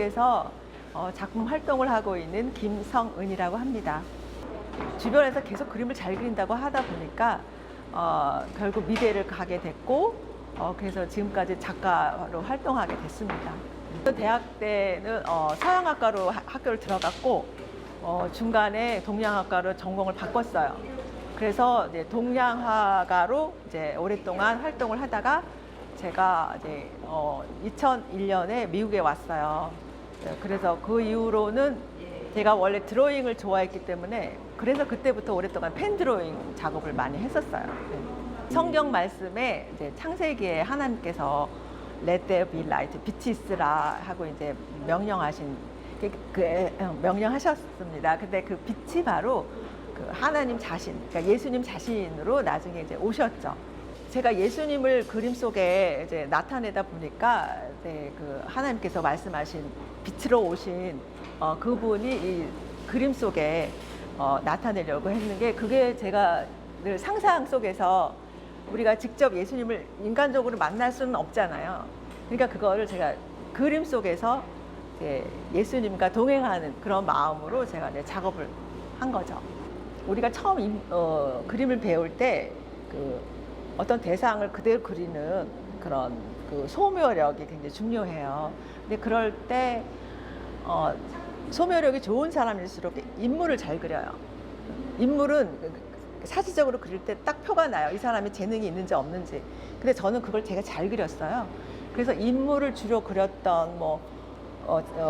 미국에서 작품 활동을 하고 있는 김성은이라고 합니다. 주변에서 계속 그림을 잘 그린다고 하다 보니까 결국 미대를 가게 됐고 그래서 지금까지 작가로 활동하게 됐습니다. 대학 때는 서양학과로 학교를 들어갔고 중간에 동양학과로 전공을 바꿨어요. 그래서 이제 동양화가로 이제 오랫동안 활동을 하다가 제가 이제 2001년에 미국에 왔어요. 그래서 그 이후로는 제가 원래 드로잉을 좋아했기 때문에 그래서 그때부터 오랫동안 펜 드로잉 작업을 많이 했었어요. 성경 말씀에 이제 창세기에 하나님께서 Let there be light, 빛이 있으라 하고 이제 명령하셨습니다. 근데 그 빛이 바로 그 하나님 자신, 그러니까 예수님 자신으로 나중에 이제 오셨죠. 제가 예수님을 그림 속에 이제 나타내다 보니까 그 하나님께서 말씀하신 빛으로 오신 그분이 이 그림 속에 나타내려고 했는 게 그게 제가 늘 상상 속에서 우리가 직접 예수님을 인간적으로 만날 수는 없잖아요. 그러니까 그거를 제가 그림 속에서 예수님과 동행하는 그런 마음으로 제가 작업을 한 거죠. 우리가 처음 그림을 배울 때 그 어떤 대상을 그대로 그리는 그런 그 소묘력이 굉장히 중요해요. 근데 그럴 때 소묘력이 좋은 사람일수록 인물을 잘 그려요. 인물은 사지적으로 그릴 때 딱 표가 나요. 이 사람이 재능이 있는지 없는지. 근데 저는 그걸 제가 잘 그렸어요. 그래서 인물을 주로 그렸던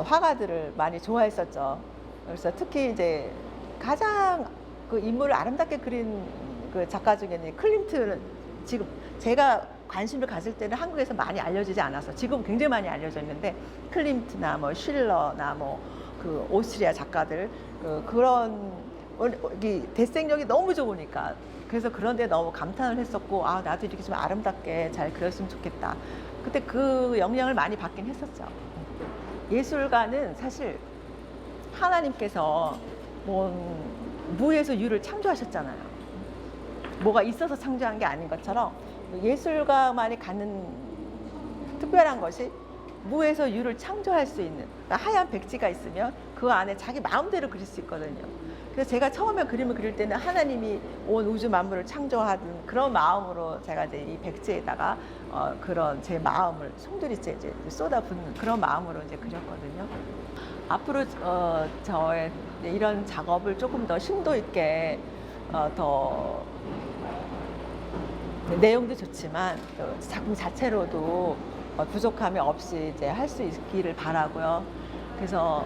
화가들을 많이 좋아했었죠. 그래서 특히 이제 가장 그 인물을 아름답게 그린 그 작가 중에는 클림트는 지금 제가 관심을 가질 때는 한국에서 많이 알려지지 않아서 지금 굉장히 많이 알려져 있는데 클림트나 뭐 쉴러나 뭐 그 오스트리아 작가들 그런 대생력이 너무 좋으니까 그래서 그런데 너무 감탄을 했었고 나도 이렇게 좀 아름답게 잘 그렸으면 좋겠다. 그때 그 영향을 많이 받긴 했었죠. 예술가는 사실 하나님께서 무에서 유를 창조하셨잖아요. 뭐가 있어서 창조한 게 아닌 것처럼 예술가만이 갖는 특별한 것이 무에서 유를 창조할 수 있는, 그러니까 하얀 백지가 있으면 그 안에 자기 마음대로 그릴 수 있거든요. 그래서 제가 처음에 그림을 그릴 때는 하나님이 온 우주 만물을 창조하던 그런 마음으로 제가 이제 이 백지에다가 그런 제 마음을 송두리째 이제 쏟아붓는 그런 마음으로 이제 그렸거든요. 앞으로 저의 이런 작업을 조금 더 심도 있게 더 내용도 좋지만 작품 자체로도 부족함이 없이 이제 할 수 있기를 바라고요. 그래서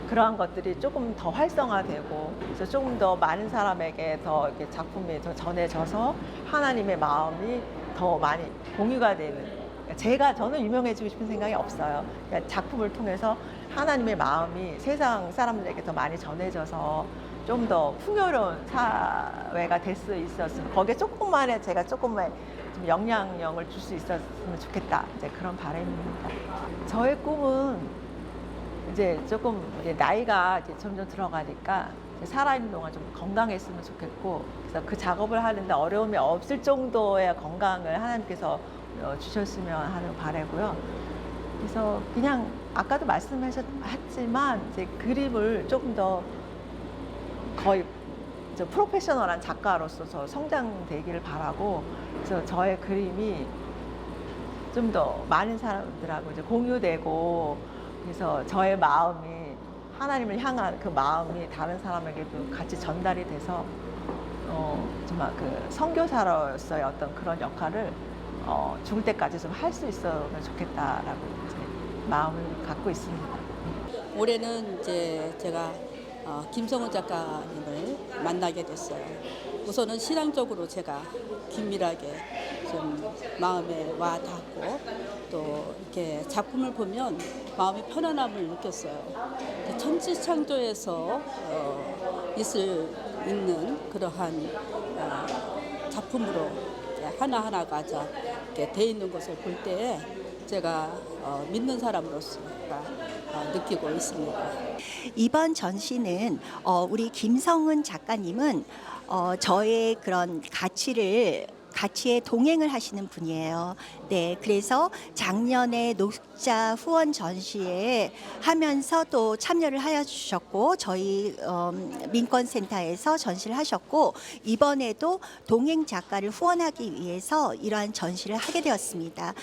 그러한 것들이 조금 더 활성화되고 그래서 조금 더 많은 사람에게 더 이렇게 작품이 더 전해져서 하나님의 마음이 더 많이 공유가 되는. 저는 유명해지고 싶은 생각이 없어요. 그러니까 작품을 통해서 하나님의 마음이 세상 사람들에게 더 많이 전해져서 좀 더 풍요로운 사회가 될 수 있었으면 거기에 제가 조금만 좀 영향력을 줄 수 있었으면 좋겠다. 이제 그런 바람입니다. 저의 꿈은 이제 조금 나이가 이제 점점 들어가니까 살아있는 동안 좀 건강했으면 좋겠고 그래서 그 작업을 하는데 어려움이 없을 정도의 건강을 하나님께서 주셨으면 하는 바라고요. 그래서 그냥 아까도 말씀하셨지만 이제 그림을 조금 더 거의 프로페셔널한 작가로서 성장되기를 바라고 그래서 저의 그림이 좀 더 많은 사람들하고 이제 공유되고 그래서 저의 마음이 하나님을 향한 그 마음이 다른 사람에게도 같이 전달이 돼서 정말 그 선교사로서의 어떤 그런 역할을 죽을 때까지 좀 할 수 있으면 좋겠다라고 이제 마음을 갖고 있습니다. 올해는 이제 제가 김성은 작가님을 만나게 됐어요. 우선은 신앙적으로 제가 긴밀하게 좀 마음에 와 닿고 또 이렇게 작품을 보면 마음의 편안함을 느꼈어요. 천지창조에서 있는 그러한 작품으로 하나하나가 이렇게 돼 있는 것을 볼 때 제가 믿는 사람으로서 느끼고 있습니다. 이번 전시는 우리 김성은 작가님은 저의 그런 가치에 동행을 하시는 분이에요. 네, 그래서 작년에 녹자 후원 전시회 하면서 또 참여를 하여 주셨고 저희 민권센터에서 전시를 하셨고 이번에도 동행 작가를 후원하기 위해서 이러한 전시를 하게 되었습니다.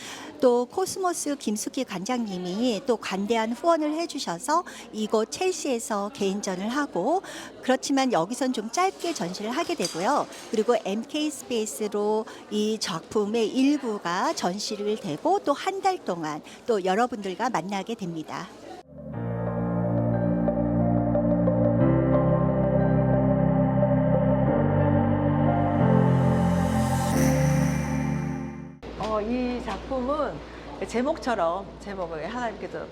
또 코스모스 김숙희 관장님이 또 관대한 후원을 해주셔서 이곳 첼시에서 개인전을 하고 그렇지만 여기선 좀 짧게 전시를 하게 되고요. 그리고 MK 스페이스로 이 작품의 일부가 전시를 되고 또 한 달 동안 또 여러분들과 만나게 됩니다. 이 작품은 제목처럼 제목을 하나님께서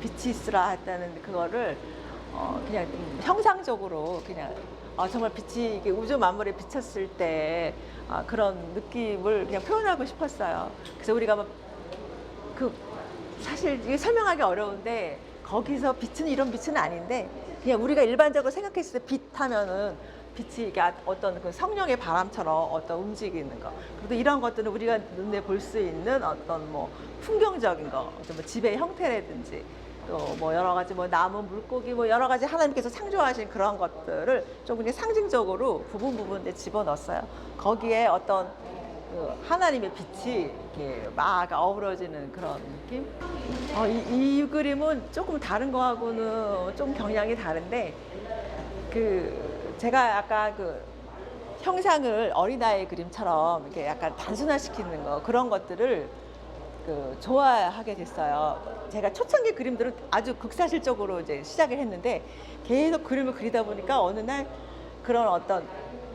빛이 있으라 했다는 그거를 그냥 형상적으로 그냥 정말 빛이 이게 우주 만물에 비쳤을 때 그런 느낌을 그냥 표현하고 싶었어요. 그래서 우리가 사실 이게 설명하기 어려운데 거기서 빛은 이런 빛은 아닌데 그냥 우리가 일반적으로 생각했을 때 빛 하면은 빛이 이게 어떤 그 성령의 바람처럼 어떤 움직이는 거. 그리고 이런 것들은 우리가 눈에 볼 수 있는 어떤 뭐 풍경적인 거, 어떤 뭐 집의 형태라든지 또 뭐 여러 가지 뭐 나무, 물고기 뭐 여러 가지 하나님께서 창조하신 그런 것들을 좀 그냥 상징적으로 부분에 집어넣었어요. 거기에 어떤 그 하나님의 빛이 이렇게 막 어우러지는 그런 느낌. 이 그림은 조금 다른 거하고는 좀 경향이 다른데 제가 아까 형상을 어린아이 그림처럼 이렇게 약간 단순화시키는 거 그런 것들을 좋아하게 됐어요. 제가 초창기 그림들은 아주 극사실적으로 이제 시작을 했는데 계속 그림을 그리다 보니까 어느 날 그런 어떤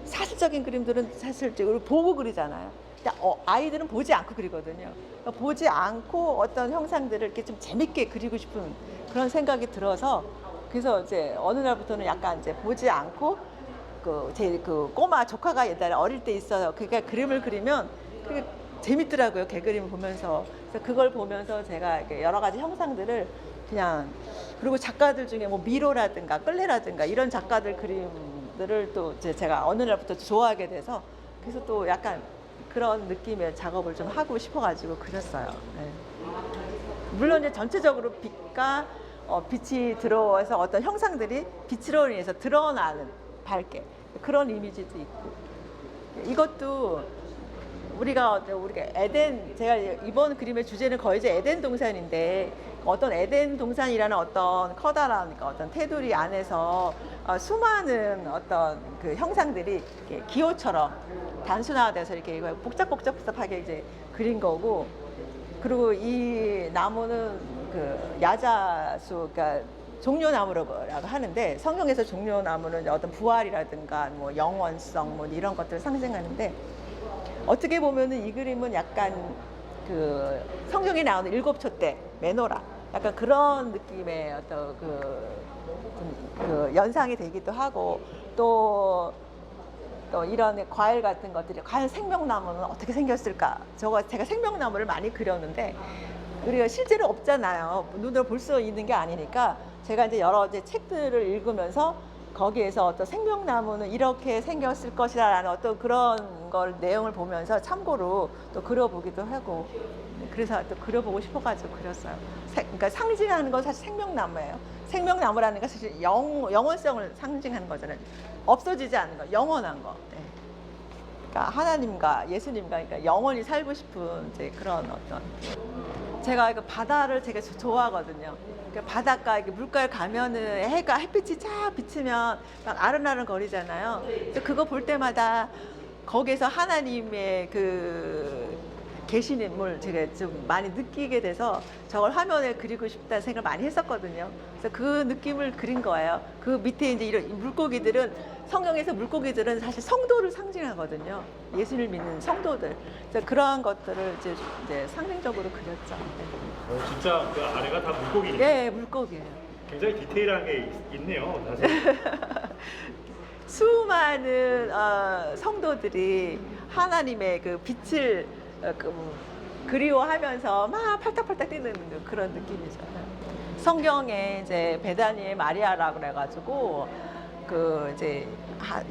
사실적인 그림들은 사실적으로 보고 그리잖아요. 근데 아이들은 보지 않고 그리거든요. 그러니까 보지 않고 어떤 형상들을 이렇게 좀 재밌게 그리고 싶은 그런 생각이 들어서 그래서 이제 어느 날부터는 약간 이제 보지 않고 제 꼬마 조카가 옛날에 어릴 때 있어요. 그러니까 그림을 그리면 그게 재밌더라고요. 개 그림을 보면서. 그래서 그걸 보면서 제가 이렇게 여러 가지 형상들을 그냥 그리고 작가들 중에 뭐 미로라든가 끌레라든가 이런 작가들 그림들을 또 이제 제가 어느 날부터 좋아하게 돼서 그래서 또 약간 그런 느낌의 작업을 좀 하고 싶어가지고 그렸어요. 네. 물론 이제 전체적으로 빛과 빛이 들어와서 어떤 형상들이 빛으로 인해서 드러나는 밝게 그런 이미지도 있고 이것도 우리가 에덴 제가 이번 그림의 주제는 거의 이제 에덴 동산인데 어떤 에덴 동산이라는 어떤 커다란 어떤 테두리 안에서 수많은 어떤 그 형상들이 이렇게 기호처럼 단순화돼서 이렇게 복잡하게 이제 그린 거고 그리고 이 나무는 야자수 그러니까 종려나무라고 하는데 성경에서 종려나무는 어떤 부활이라든가 뭐 영원성 뭐 이런 것들을 상징하는데 어떻게 보면은 이 그림은 약간 성경에 나오는 일곱초 때 메노라 약간 그런 느낌의 어떤 연상이 되기도 하고 또 이런 과일 같은 것들이 과연 생명나무는 어떻게 생겼을까? 제가 생명나무를 많이 그렸는데 우리가 실제로 없잖아요. 눈으로 볼 수 있는 게 아니니까 제가 이제 여러 이제 책들을 읽으면서 거기에서 어떤 생명나무는 이렇게 생겼을 것이라는 어떤 그런 걸 내용을 보면서 참고로 또 그려보기도 하고 그래서 또 그려보고 싶어가지고 그렸어요. 그러니까 상징하는 건 사실 생명나무예요. 생명나무라는 건 사실 영원성을 상징하는 거잖아요. 없어지지 않는 거, 영원한 거. 네. 그러니까 하나님과 예수님과 그러니까 영원히 살고 싶은 이제 그런 어떤 제가 바다를 되게 좋아하거든요. 그러니까 바닷가 물가에 가면은 햇빛이 쫙 비치면 막 아른아른 거리잖아요. 그래서 그거 볼 때마다 거기에서 하나님의 계신 인물 제가 좀 많이 느끼게 돼서 저걸 화면에 그리고 싶다는 생각을 많이 했었거든요. 그래서 그 느낌을 그린 거예요. 그 밑에 이제 이런 물고기들은 성경에서 물고기들은 사실 성도를 상징하거든요. 예수를 믿는 성도들. 그래서 그러한 것들을 이제 상징적으로 그렸죠. 진짜 그 아래가 다 물고기예요? 네, 물고기예요. 굉장히 디테일한 게 있네요, 사실. 수많은 성도들이 하나님의 그 빛을 그리워하면서 막 팔딱팔딱 뛰는 그런 느낌이죠. 성경에 이제 베다니의 마리아라고 그래가지고 그 이제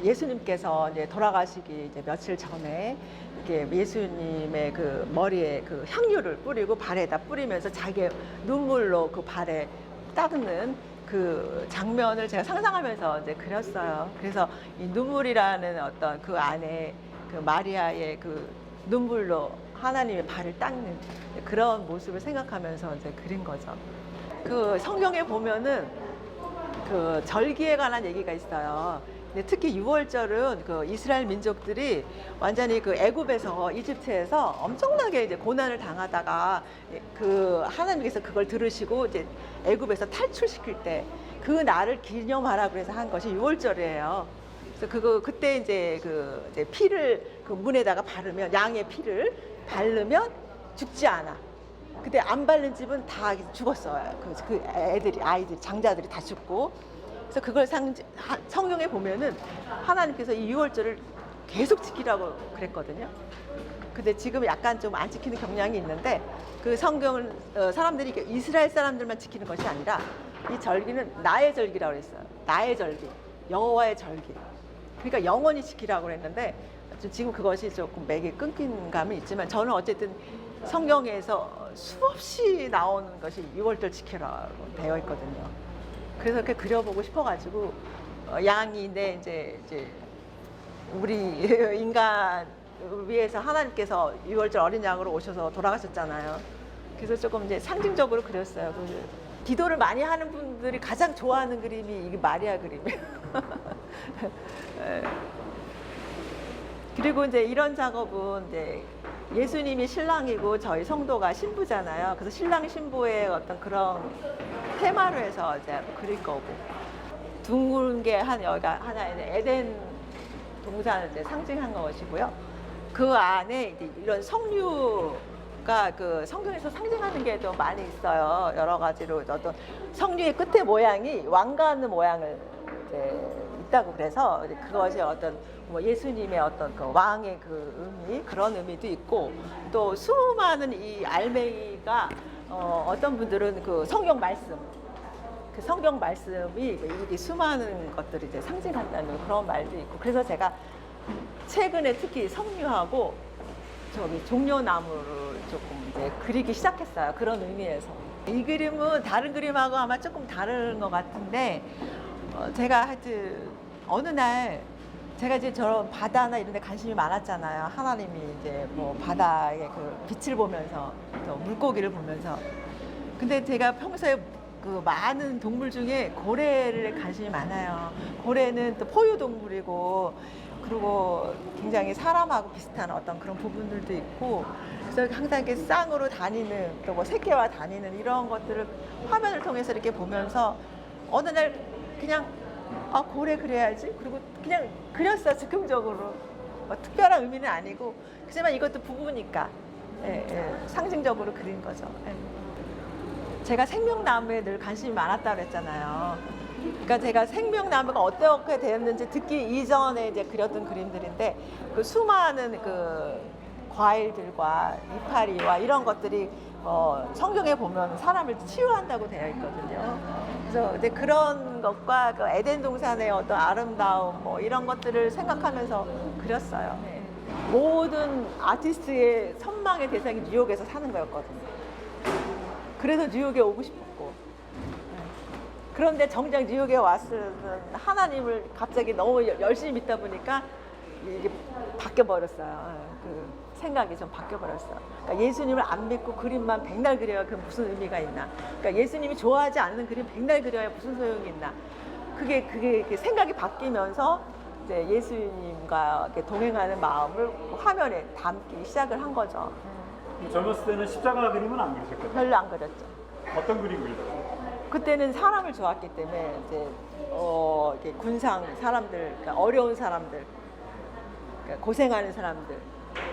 예수님께서 이제 돌아가시기 이제 며칠 전에 이렇게 예수님의 그 머리에 그 향유를 뿌리고 발에다 뿌리면서 자기의 눈물로 그 발에 닦는 그 장면을 제가 상상하면서 이제 그렸어요. 그래서 이 눈물이라는 어떤 그 안에 그 마리아의 그 눈물로 하나님의 발을 닦는 그런 모습을 생각하면서 이제 그린 거죠. 그 성경에 보면은 그 절기에 관한 얘기가 있어요. 근데 특히 6월절은 그 이스라엘 민족들이 완전히 그 애굽에서 이집트에서 엄청나게 이제 고난을 당하다가 그 하나님께서 그걸 들으시고 이제 애굽에서 탈출시킬 때 그 날을 기념하라 그래서 한 것이 6월절이에요. 그래서 그때 이제 그 이제 피를 그 문에다가 바르면 양의 피를 바르면 죽지 않아. 근데 안 바른 집은 다 죽었어요. 그 아이들이 장자들이 다 죽고. 그래서 그걸 성경에 보면은 하나님께서 이 6월절을 계속 지키라고 그랬거든요. 근데 지금 약간 좀 안 지키는 경향이 있는데 그 성경을 사람들이 이스라엘 사람들만 지키는 것이 아니라 이 절기는 나의 절기라고 그랬어요. 나의 절기, 여호와의 절기. 그러니까 영원히 지키라고 그랬는데 지금 그것이 조금 맥이 끊긴 감이 있지만 저는 어쨌든 성경에서 수없이 나오는 것이 6월절 지키라고 되어 있거든요. 그래서 이렇게 그려보고 싶어가지고 양인데 이제 우리 인간 위해서 하나님께서 6월절 어린 양으로 오셔서 돌아가셨잖아요. 그래서 조금 이제 상징적으로 그렸어요. 기도를 많이 하는 분들이 가장 좋아하는 그림이 이게 마리아 그림이에요. 그리고 이제 이런 작업은 이제 예수님이 신랑이고 저희 성도가 신부잖아요. 그래서 신랑 신부의 어떤 그런 테마로 해서 이제 그릴 거고 둥근 게 여기가 하나의 에덴 동산을 이제 상징한 것이고요. 그 안에 이제 이런 석류가 그 성경에서 상징하는 게 또 많이 있어요. 여러 가지로 어떤 석류의 끝에 모양이 왕관 모양을 이제 있다고 그래서 그것이 어떤 뭐 예수님의 어떤 그 왕의 그 의미 그런 의미도 있고 또 수많은 이 알맹이가 어떤 분들은 그 성경 말씀 그 성경 말씀이 이 수많은 것들이 이제 상징한다는 그런 말도 있고 그래서 제가 최근에 특히 석류하고 저기 종려나무를 조금 이제 그리기 시작했어요. 그런 의미에서 이 그림은 다른 그림하고 아마 조금 다른 것 같은데 제가 하여튼 어느 날 제가 이제 저런 바다나 이런 데 관심이 많았잖아요. 하나님이 이제 뭐 바다의 그 빛을 보면서 또 물고기를 보면서 근데 제가 평소에 그 많은 동물 중에 고래를 관심이 많아요. 고래는 또 포유동물이고 그리고 굉장히 사람하고 비슷한 어떤 그런 부분들도 있고 그래서 항상 이렇게 쌍으로 다니는 또 뭐 새끼와 다니는 이런 것들을 화면을 통해서 이렇게 보면서 어느 날 그냥 고래 그려야지 그리고 그냥 그렸어 즉흥적으로 뭐 특별한 의미는 아니고 하지만 이것도 부부니까 상징적으로 그린 거죠. 제가 생명나무에 늘 관심이 많았다고 그랬잖아요. 그러니까 제가 생명나무가 어떻게 되었는지 듣기 이전에 이제 그렸던 그림들인데 그 수많은 그 과일들과 이파리와 이런 것들이 성경에 보면 사람을 치유한다고 되어 있거든요. 그래서 이제 그런 것과 그 에덴 동산의 어떤 아름다움 뭐 이런 것들을 생각하면서 그렸어요. 모든 아티스트의 선망의 대상이 뉴욕에서 사는 거였거든요. 그래서 뉴욕에 오고 싶었고 그런데 정작 뉴욕에 왔을 하나님을 갑자기 너무 열심히 믿다 보니까 이게 바뀌어버렸어요. 그 생각이 좀 바뀌어버렸어요. 그러니까 예수님을 안 믿고 그림만 백날 그려야 그 무슨 의미가 있나. 그러니까 예수님이 좋아하지 않는 그림 백날 그려야 무슨 소용이 있나. 그게 생각이 바뀌면서 이제 예수님과 이렇게 동행하는 마음을 화면에 담기 시작을 한 거죠. 젊었을 때는 십자가 그림은 안 그리셨거든요. 별로 안 그렸죠. 어떤 그림 그리셨어요? 그때는 사람을 좋아했기 때문에 이제 이렇게 군상 사람들, 그러니까 어려운 사람들, 그러니까 고생하는 사람들.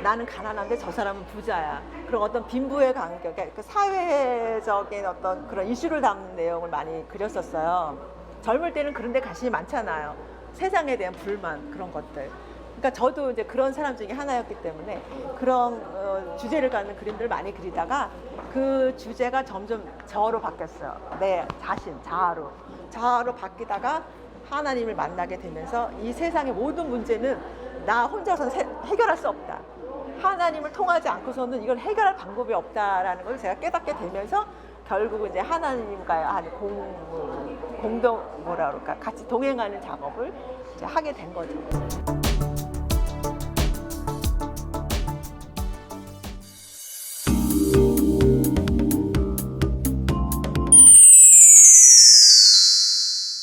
나는 가난한데 저 사람은 부자야. 그런 어떤 빈부의 관계, 그러니까 사회적인 어떤 그런 이슈를 담는 내용을 많이 그렸었어요. 젊을 때는 그런 데 관심이 많잖아요. 세상에 대한 불만 그런 것들. 그러니까 저도 이제 그런 사람 중에 하나였기 때문에 그런 주제를 갖는 그림들을 많이 그리다가 그 주제가 점점 저로 바뀌었어요. 내 자신, 자아로 바뀌다가 하나님을 만나게 되면서 이 세상의 모든 문제는 나 혼자서는 해결할 수 없다. 하나님을 통하지 않고서는 이걸 해결할 방법이 없다라는 걸 제가 깨닫게 되면서 결국은 이제 하나님과 한 공동 뭐라 그럴까 같이 동행하는 작업을 이제 하게 된 거죠.